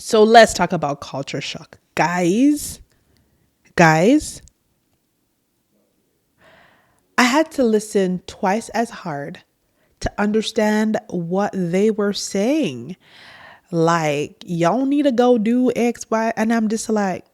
So let's talk about culture shock. Guys, I had to listen twice as hard to understand what they were saying. Like, y'all need to go do X, Y. And I'm just like,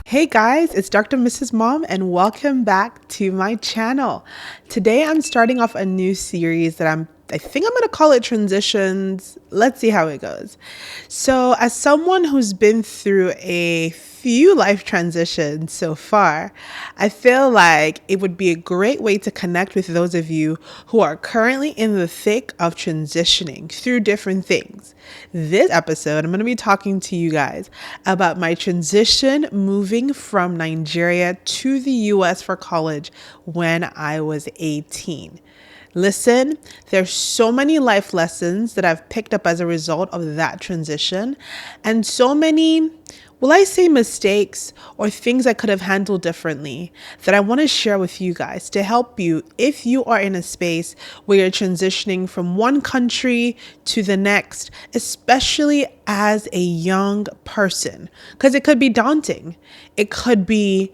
hey guys, it's Dr. Mrs. Mom, and welcome back to my channel. Today I'm starting off a new series that I think I'm going to call it Transitions. Let's see how it goes. So, as someone who's been through a few life transitions so far, I feel like it would be a great way to connect with those of you who are currently in the thick of transitioning through different things. This episode, I'm going to be talking to you guys about my transition moving from Nigeria to the US for college when I was 18. Listen, there's so many life lessons that I've picked up as a result of that transition, and so many, will I say, mistakes or things I could have handled differently that I want to share with you guys to help you if you are in a space where you're transitioning from one country to the next, especially as a young person, because it could be daunting. It could be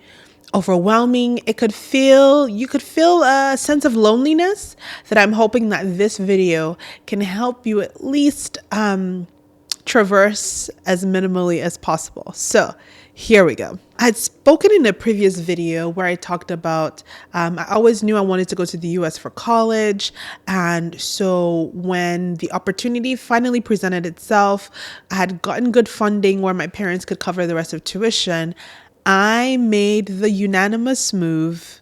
overwhelming. You could feel a sense of loneliness that I'm hoping that this video can help you at least traverse as minimally as possible. So here we go. I had spoken in a previous video where I talked about I always knew I wanted to go to the US for college. And so when the opportunity finally presented itself, I had gotten good funding where my parents could cover the rest of tuition. I made the unanimous move,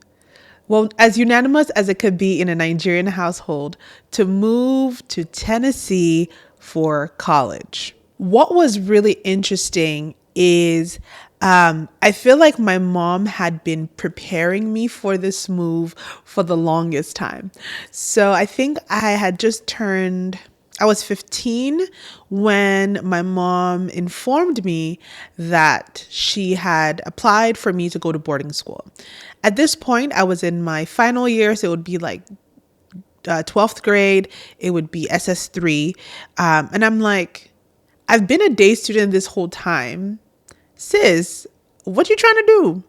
well, as unanimous as it could be in a Nigerian household, to move to Tennessee for college. What was really interesting is I feel like my mom had been preparing me for this move for the longest time. So I think I was 15 when my mom informed me that she had applied for me to go to boarding school. At this point, I was in my final year, so it would be like 12th grade, it would be SS3. And I'm like, I've been a day student this whole time. Sis, what you trying to do?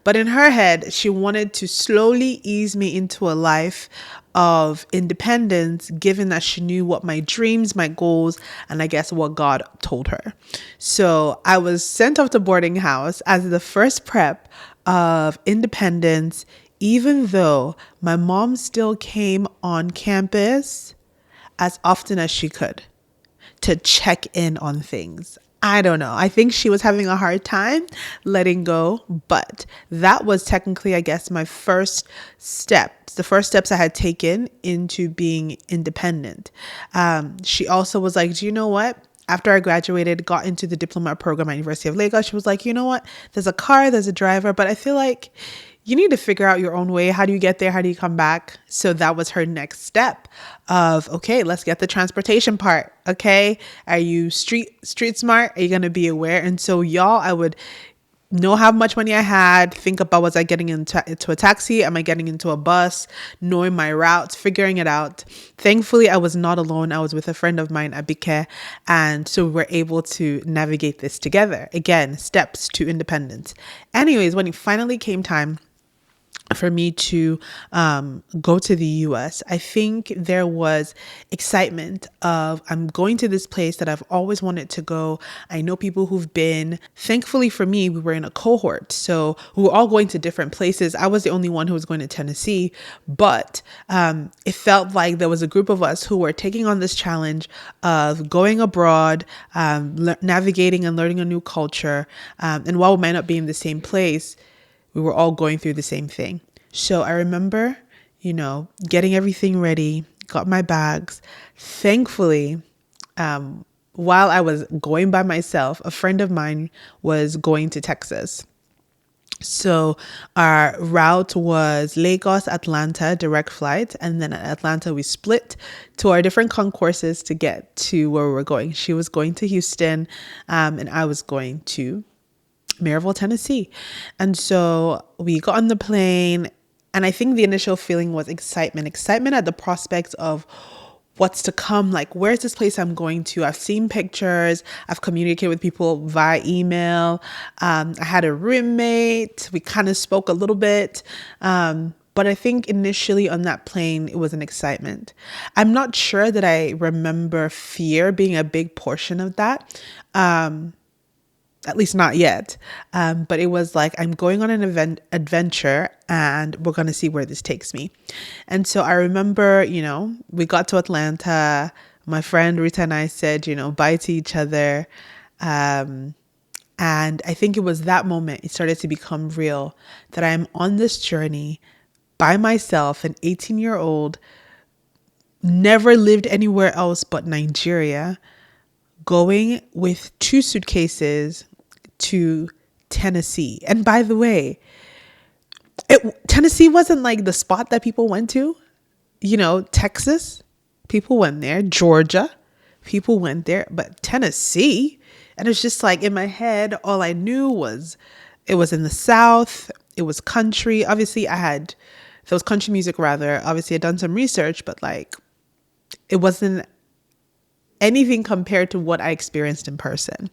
But in her head, she wanted to slowly ease me into a life of independence, given that she knew what my dreams, my goals, and I guess what God told her. So I was sent off to boarding house as the first prep of independence, even though my mom still came on campus as often as she could to check in on things. I don't know. I think she was having a hard time letting go, but that was technically, I guess, my first steps, the first steps I had taken into being independent. She also was like, do you know what? After I graduated, got into the diploma program at University of Lagos, she was like, you know what? There's a car, there's a driver, but I feel like you need to figure out your own way. How do you get there? How do you come back? So that was her next step of, okay, let's get the transportation part. Okay. Are you street smart? Are you going to be aware? And so I would know how much money I had, think about, was I getting into a taxi? Am I getting into a bus? Knowing my routes, figuring it out. Thankfully, I was not alone. I was with a friend of mine, Abike. And so we were able to navigate this together. Again, steps to independence. Anyways, when it finally came time for me to go to the US, I think there was excitement of, I'm going to this place that I've always wanted to go. I know people who've been. Thankfully for me, we were in a cohort, so we were all going to different places. I was the only one who was going to Tennessee, but it felt like there was a group of us who were taking on this challenge of going abroad, navigating and learning a new culture. And while we might not be in the same place, we were all going through the same thing. So I remember, getting everything ready, got my bags. Thankfully, while I was going by myself, a friend of mine was going to Texas. So our route was Lagos, Atlanta, direct flight. And then at Atlanta, we split to our different concourses to get to where we were going. She was going to Houston, and I was going to Maryville, Tennessee. And so we got on the plane. And I think the initial feeling was excitement at the prospect of what's to come. Like, where's this place I'm going to? I've seen pictures. I've communicated with people via email. I had a roommate. We kind of spoke a little bit. But I think initially on that plane, it was an excitement. I'm not sure that I remember fear being a big portion of that. At least not yet. But it was like, I'm going on an adventure and we're going to see where this takes me. And so I remember, we got to Atlanta. My friend Rita and I said, bye to each other. And I think it was that moment it started to become real that I'm on this journey by myself, an 18-year-old, never lived anywhere else but Nigeria, going with 2 suitcases to Tennessee. And by the way, Tennessee wasn't like the spot that people went to. Texas, people went there. Georgia, people went there. But Tennessee, and it's just like in my head, all I knew was it was in the South. It was country. Obviously, there was country music rather. Obviously, I'd done some research, but like it wasn't anything compared to what I experienced in person.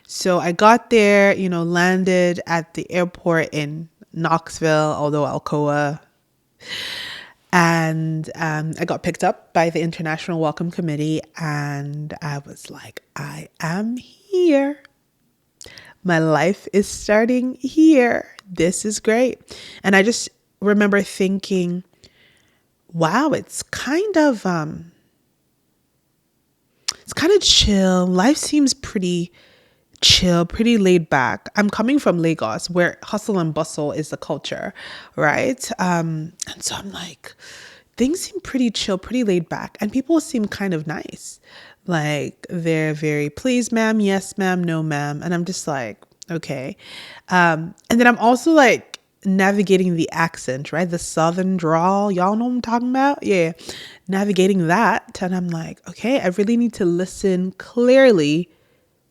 So I got there, landed at the airport in Knoxville, although Alcoa. And I got picked up by the International Welcome Committee. And I was like, I am here. My life is starting here. This is great. And I just remember thinking, wow, it's kind of chill. Life seems pretty chill, pretty laid back. I'm coming from Lagos, where hustle and bustle is the culture, right? And so I'm like, things seem pretty chill, pretty laid back, and people seem kind of nice. Like they're very, please, ma'am, yes, ma'am, no, ma'am, and I'm just like, okay. And then I'm also like navigating the accent, right? The Southern drawl, y'all know what I'm talking about? Yeah, navigating that, and I'm like, okay, I really need to listen clearly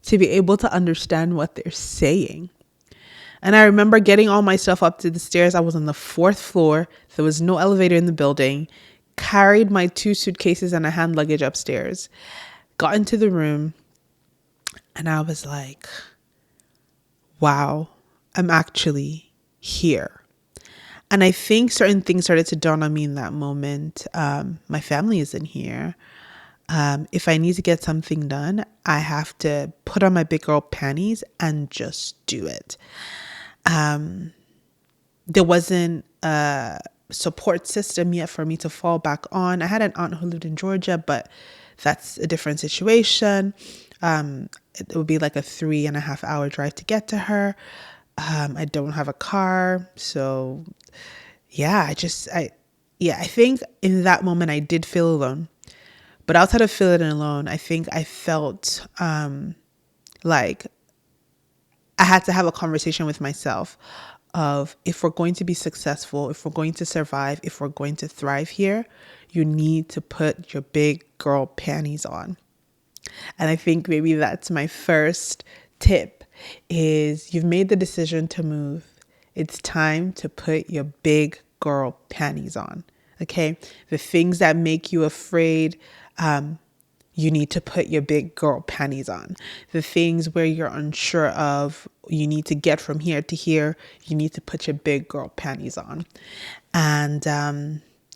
to be able to understand what they're saying. And I remember getting all my stuff up to the stairs. I was on the 4th floor. There was no elevator in the building. Carried my 2 suitcases and a hand luggage upstairs. Got into the room and I was like, wow, I'm actually here. And I think certain things started to dawn on me in that moment. My family isn't here. If I need to get something done, I have to put on my big girl panties and just do it. There wasn't a support system yet for me to fall back on. I had an aunt who lived in Georgia, but that's a different situation. It would be like a 3.5-hour drive to get to her. I don't have a car. So yeah, I think in that moment I did feel alone. But outside of feeling alone, I think I felt like I had to have a conversation with myself of, if we're going to be successful, if we're going to survive, if we're going to thrive here, you need to put your big girl panties on. And I think maybe that's my first tip is you've made the decision to move. It's time to put your big girl panties on. Okay. The things that make you afraid, you need to put your big girl panties on. The things where you're unsure of, you need to get from here to here, you need to put your big girl panties on. And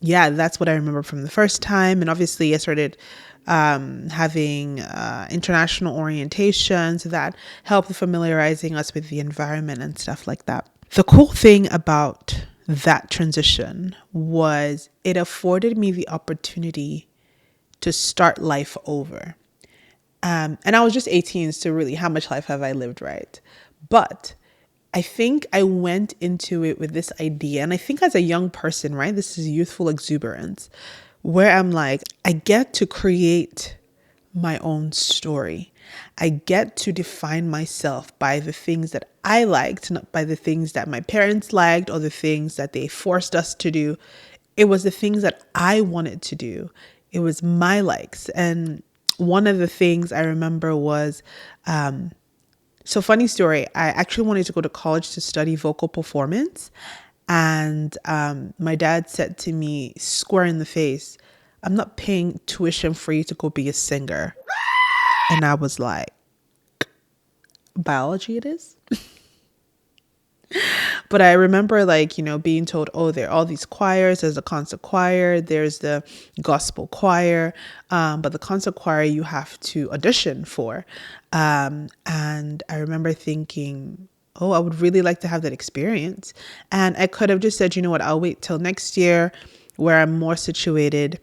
yeah, that's what I remember from the first time. And obviously I started having international orientations that helped familiarizing us with the environment and stuff like that. The cool thing about that transition was it afforded me the opportunity to start life over. And I was just 18, so really, how much life have I lived, right? But I think I went into it with this idea, and I think as a young person, right, this is youthful exuberance, where I'm like, I get to create my own story. I get to define myself by the things that I liked, not by the things that my parents liked or the things that they forced us to do. It was the things that I wanted to do. It was my likes. And one of the things I remember was, so funny story, I actually wanted to go to college to study vocal performance. And my dad said to me, square in the face, I'm not paying tuition for you to go be a singer. And I was like, biology it is? But I remember being told, oh, there are all these choirs. There's the concert choir. There's the gospel choir. But the concert choir you have to audition for. And I remember thinking, oh, I would really like to have that experience. And I could have just said, you know what, I'll wait till next year where I'm more situated.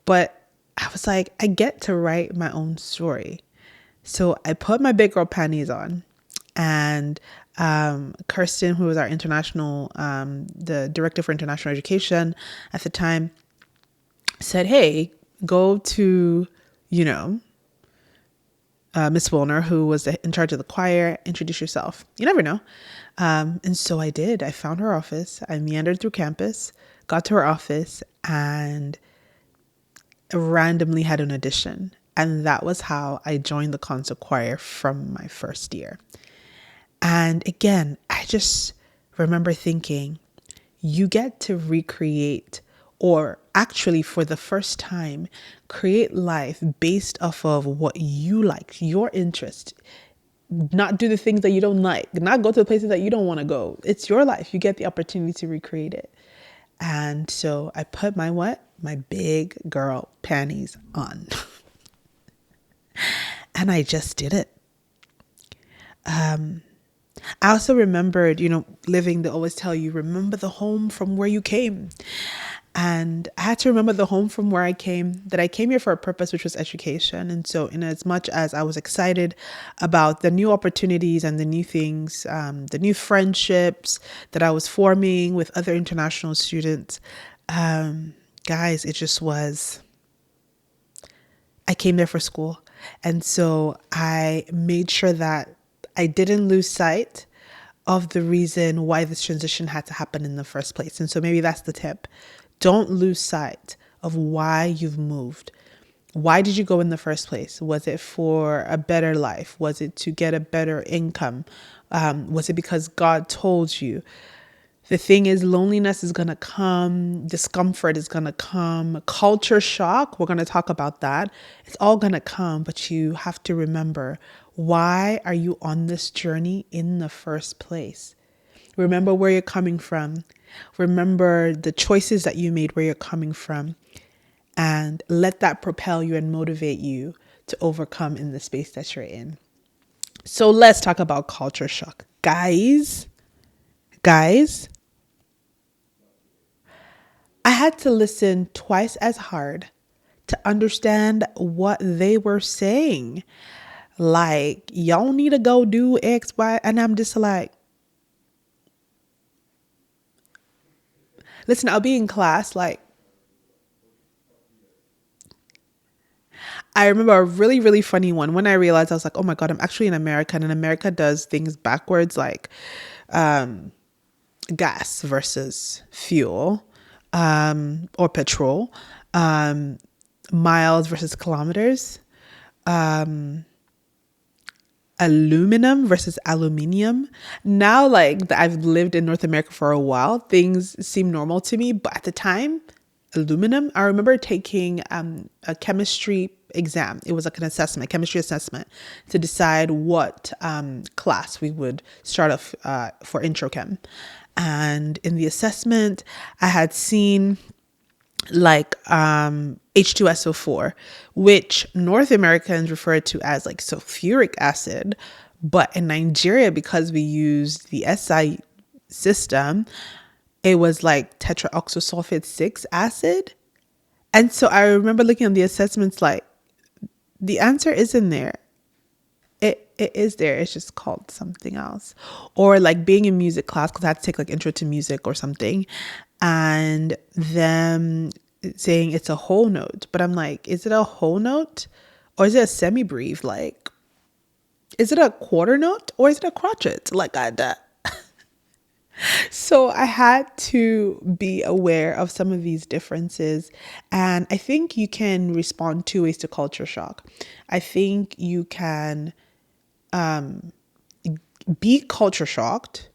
But I was like, I get to write my own story. So I put my big girl panties on, and Kirsten, who was our the director for international education at the time, said, hey, go to, Miss Wilner, who was in charge of the choir, introduce yourself. You never know. And so I did. I found her office. I meandered through campus, got to her office, and randomly had an audition. And that was how I joined the concert choir from my first year. And again, I just remember thinking, you get to recreate, or actually for the first time, create life based off of what you like, your interest. Not do the things that you don't like, not go to the places that you don't want to go. It's your life. You get the opportunity to recreate it. And so I put my big girl panties on. And I just did it. I also remembered, living, they always tell you, remember the home from where you came. And I had to remember the home from where I came, that I came here for a purpose, which was education. And so in as much as I was excited about the new opportunities and the new things, the new friendships that I was forming with other international students, guys, it just was, I came there for school. And so I made sure that I didn't lose sight of the reason why this transition had to happen in the first place. And so maybe that's the tip. Don't lose sight of why you've moved. Why did you go in the first place? Was it for a better life? Was it to get a better income? Was it because God told you? The thing is, loneliness is going to come. Discomfort is going to come. Culture shock, we're going to talk about that. It's all going to come, but you have to remember, why are you on this journey in the first place? Remember where you're coming from. Remember the choices that you made, where you're coming from, and let that propel you and motivate you to overcome in the space that you're in. So let's talk about culture shock. Guys, I had to listen twice as hard to understand what they were saying. Like, y'all need to go do X, Y. And I'm just like, listen, I'll be in class. Like, I remember a really, really funny one when I realized, I was like, oh my God, I'm actually in America. And America does things backwards, like gas versus fuel, or petrol, miles versus kilometers, aluminum versus aluminium. Now, like, I've lived in North America for a while, things seem normal to me. But at the time, aluminum, I remember taking a chemistry exam. It was like an assessment, chemistry assessment, to decide what class we would start off for intro chem. And in the assessment, I had seen like H2SO4, which North Americans refer to as like sulfuric acid. But in Nigeria, because we use the SI system, it was like tetraoxosulfate 6 acid. And so I remember looking at the assessments, like, the answer is in there. It is there. It's just called something else. Or like being in music class, because I had to take like intro to music or something, and them saying it's a whole note. But I'm like, is it a whole note or is it a semi-breve? Like, is it a quarter note or is it a crotchet? Like that. So I had to be aware of some of these differences. And I think you can respond two ways to culture shock. I think you can be culture shocked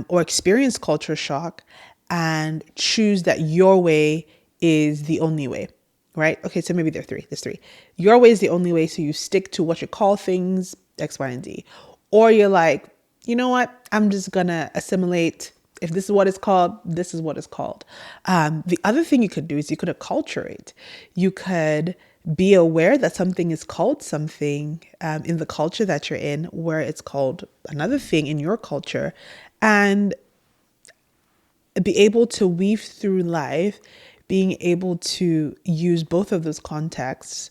or experience culture shock and choose that your way is the only way, right? Okay, so maybe there's three. Your way is the only way, so you stick to what you call things X, Y, and Z. Or you're like, you know what? I'm just gonna assimilate. If this is what it's called, this is what it's called. The other thing you could do is you could acculturate. You could be aware that something is called something in the culture that you're in, where it's called another thing in your culture, and be able to weave through life, being able to use both of those contexts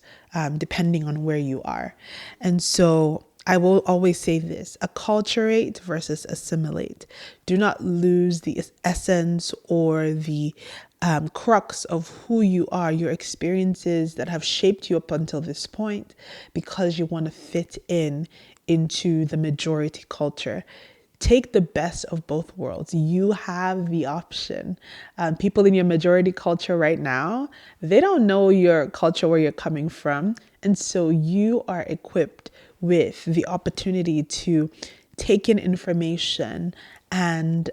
depending on where you are. And so I will always say this: acculturate versus assimilate. Do not lose the essence or the crux of who you are, your experiences that have shaped you up until this point, because you want to fit into the majority culture. Take the best of both worlds. You have the option. People in your majority culture right now, they don't know your culture, where you're coming from. And so you are equipped with the opportunity to take in information and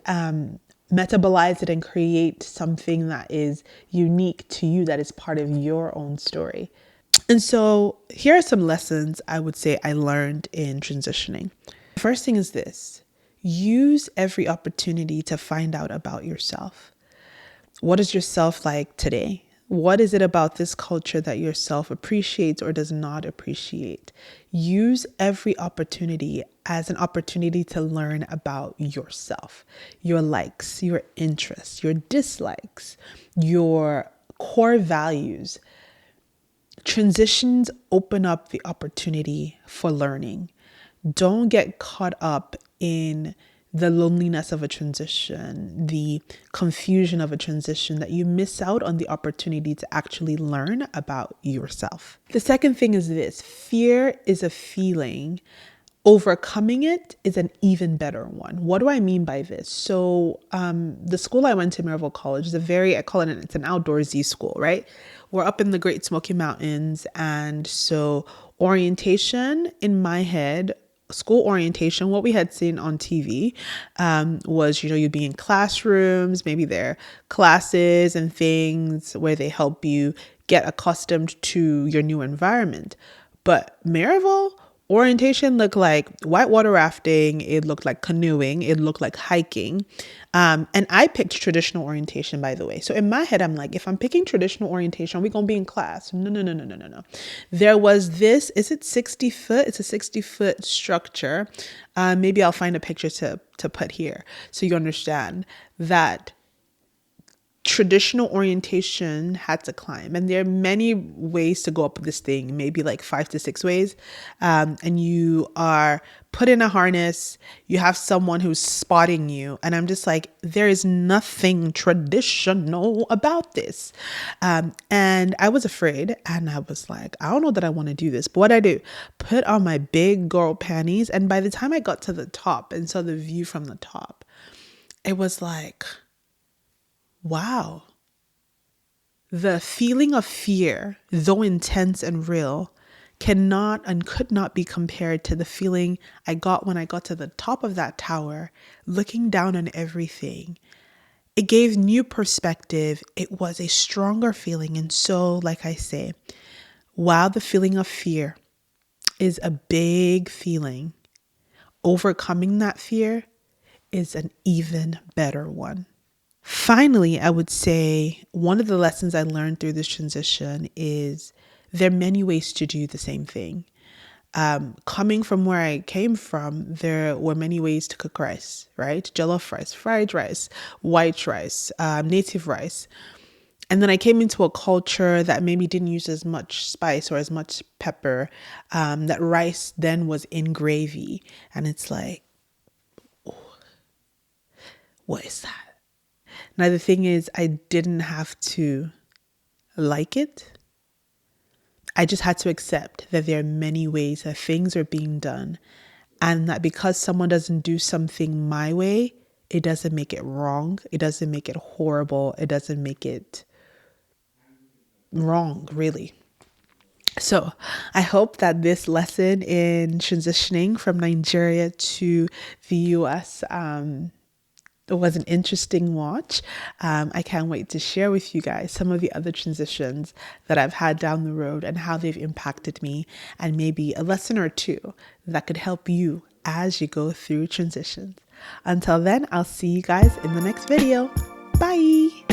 metabolize it and create something that is unique to you, that is part of your own story. And so here are some lessons I would say I learned in transitioning. The first thing is this: use every opportunity to find out about yourself. What is yourself like today? What is it about this culture that yourself appreciates or does not appreciate? Use every opportunity as an opportunity to learn about yourself, your likes, your interests, your dislikes, your core values. Transitions open up the opportunity for learning. Don't get caught up in the loneliness of a transition, the confusion of a transition, that you miss out on the opportunity to actually learn about yourself. The second thing is this: fear is a feeling. Overcoming it is an even better one. What do I mean by this? So the school I went to, Maryville College, is I call it, it's an outdoorsy school, right? We're up in the Great Smoky Mountains. And so orientation in my head, school orientation, what we had seen on TV was, you'd be in classrooms, maybe there are classes and things where they help you get accustomed to your new environment. But Maryville, orientation looked like whitewater rafting. It looked like canoeing. It looked like hiking. And I picked traditional orientation, by the way. So in my head, I'm like, if I'm picking traditional orientation, are we going to be in class? No, no, no, no, no, no, no. There was this, is it 60 foot? It's a 60-foot structure. Maybe I'll find a picture to put here so you understand that traditional orientation had to climb. And there are many ways to go up this thing, maybe like 5 to 6 ways. And you are put in a harness, you have someone who's spotting you. And I'm just like, there is nothing traditional about this. And I was afraid, and I was like, I don't know that I want to do this. But what I do, put on my big girl panties. And by the time I got to the top and saw the view from the top, it was like, wow. The feeling of fear, though intense and real, cannot and could not be compared to the feeling I got when I got to the top of that tower, looking down on everything. It gave new perspective. It was a stronger feeling. And so, like I say, while the feeling of fear is a big feeling, overcoming that fear is an even better one. Finally, I would say one of the lessons I learned through this transition is there are many ways to do the same thing. Coming from where I came from, there were many ways to cook rice, right? Jollof rice, fried rice, white rice, native rice. And then I came into a culture that maybe didn't use as much spice or as much pepper. That rice then was in gravy. And it's like, what is that? Now, the thing is, I didn't have to like it. I just had to accept that there are many ways that things are being done, and that because someone doesn't do something my way, it doesn't make it wrong. It doesn't make it horrible. It doesn't make it wrong, really. So I hope that this lesson in transitioning from Nigeria to the US It was an interesting watch. I can't wait to share with you guys some of the other transitions that I've had down the road and how they've impacted me, and maybe a lesson or two that could help you as you go through transitions. Until then, I'll see you guys in the next video. Bye.